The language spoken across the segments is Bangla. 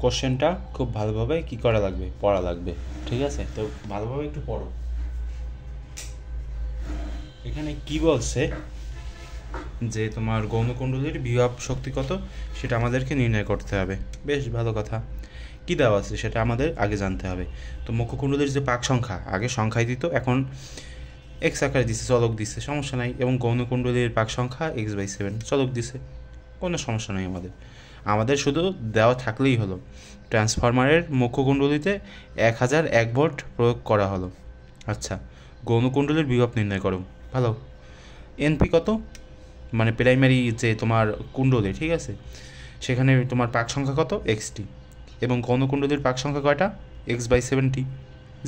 কোশ্চেনটা খুব ভালোভাবে কী করা লাগবে, পড়া লাগবে, ঠিক আছে? তো ভালোভাবে একটু পড়ো। এখানে কি বলছে যে তোমার গৌণকুণ্ডলীর বিভব শক্তি কত সেটা আমাদেরকে নির্ণয় করতে হবে। বেশ ভালো কথা। কী দেওয়া আছে সেটা আমাদের আগে জানতে হবে। তো মুখ্যকুণ্ডলীর যে পাক সংখ্যা আগে সংখ্যায় দিত, এখন এক্স আকারে দিছে, চলক দিছে, সমস্যা নাই। এবং গৌণকুণ্ডলীর পাক সংখ্যা x/7 চলক দিছে, কোনো সমস্যা নেই। আমাদের শুধু দেওয়া থাকলেই হলো। ট্রান্সফরমারের মুখ্যকুণ্ডলীতে 1001 ভোল্ট প্রয়োগ করা হলো। আচ্ছা, গৌণকুণ্ডলীর বিভব নির্ণয় করো। ভালো। এনপি কত, মানে প্রাইমারি যে তোমার কুণ্ডলী, ঠিক আছে, সেখানে তোমার পাক সংখ্যা কত, এক্সটি। এবং গৌণকুণ্ডলীর পাক সংখ্যা কয়টা, x/7টি।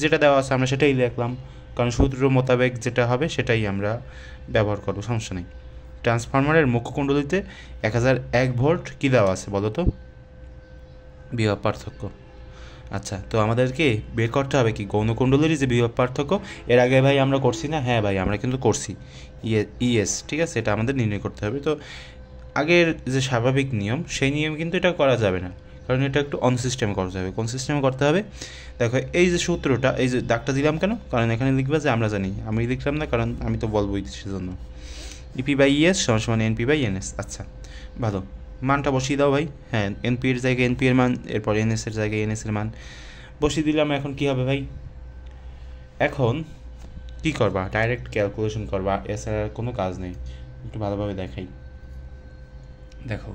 যেটা দেওয়া আছে আমরা সেটাই লিখলাম, কারণ সূত্র মোতাবেক যেটা হবে সেটাই আমরা ব্যবহার করব, সমস্যা নেই। ট্রান্সফরমারের মুখ্যকুণ্ডলীতে 1001 ভোল্ট কী দেওয়া আছে বলো তো, বিভব পার্থক্য। আচ্ছা, তো আমাদেরকে বের করতে হবে কি গৌণকুণ্ডলীর যে বিভব পার্থক্য। এর আগে ভাই আমরা করছি না? হ্যাঁ ভাই, আমরা কিন্তু করছি ইএস, ঠিক আছে, এটা আমাদের নির্ণয় করতে হবে। তো আগের যে স্বাভাবিক নিয়ম, সেই নিয়ম কিন্তু এটা করা যাবে না, কারণ এটা একটু অন সিস্টেমে করতে হবে। কোন সিস্টেমে করতে হবে দেখো, এই যে সূত্রটা, এই যে দাগটা দিলাম কেন, কারণ এখানে লিখবে যে আমরা জানি, আমি লিখলাম না কারণ আমি তো বলবোই সেজন্য। ইপি/ইএস সমান এনপি/এনএস। আচ্ছা ভালো, মানটা বসিয়ে দাও ভাই। হ্যাঁ, এনপি এর জায়গায় এনপি এর মান, এরপর এনএস এর জায়গায় এনএস এর মান বসিয়ে দিলাম। এখন কি হবে ভাই, এখন কি করবা, ডাইরেক্ট ক্যালকুলেশন করবা, এছাড়া কোনো কাজ নেই। একটু ভালোভাবে দেখাই, দেখো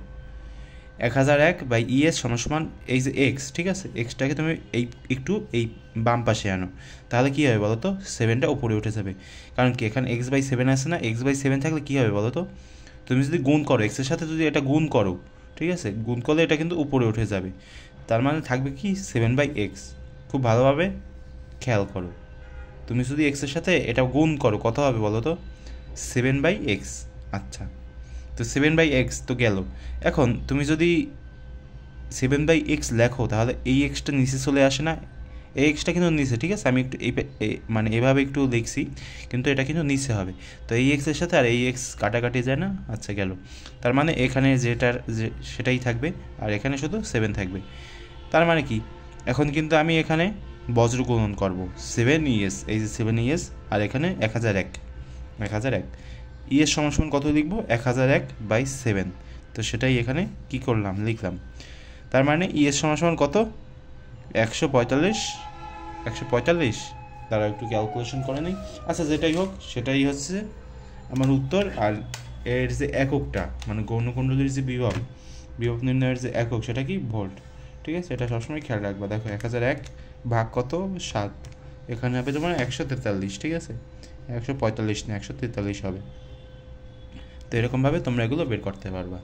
1001/ইএস সমান এই যে এক্স, ঠিক আছে, এক্সটাকে তুমি একটু এই বাম পাশে আনো, তাহলে কী হবে বলো তো, 7টা উপরে উঠে যাবে। কারণ কি এখানে x/7 আছে না, x/7 থাকলে কী হবে বলো তো, তুমি যদি গুণ করো এক্সের সাথে, যদি এটা গুণ করো, ঠিক আছে, গুণ করলে এটা কিন্তু উপরে উঠে যাবে। তার মানে থাকবে কি 7/x। খুব ভালোভাবে খেয়াল করো, তুমি যদি এক্সের সাথে এটা গুণ করো কত হবে বলো তো, 7/x। আচ্ছা, তো 7/x তো গেল। এখন তুমি যদি 7/x লেখো, তাহলে এই এক্সটা নিচে চলে আসে না, এই এক্সটা কিন্তু নিচে, ঠিক আছে, আমি একটু মানে এভাবে একটু লিখছি, কিন্তু এটা কিন্তু নিচে হবে। তো এই এক্সের সাথে আর এই এক্স কাটাকাটি যায় না। আচ্ছা গেল, তার মানে এখানে যেটার যে সেটাই থাকবে, আর এখানে শুধু 7 থাকবে। তার মানে কি, এখন কিন্তু আমি এখানে বজ্র গুণন করবো 7ES, এই যে 7ES, আর এখানে 1001 ইএস সমান কত লিখবো, 1001/7। তো সেটাই এখানে কি করলাম, লিখলাম। তার মানে ইএস সমান কত, 145। তারা একটু ক্যালকুলেশন করে নেই। আচ্ছা যেটাই হোক, সেটাই হচ্ছে আমার উত্তর। আর এর যে এককটা, মানে গৌণকুণ্ডলীর যে বিভব নির্ণয়ের যে একক, সেটা কি ভোল্ট, ঠিক আছে, এটা সবসময় খেয়াল রাখবা। দেখো 1001 ভাগ কত, 7, এখানে হবে তোমার 143, ঠিক আছে, 145 না 143 হবে। তো এরকমভাবে তোমরা এগুলো বের করতে পারবা।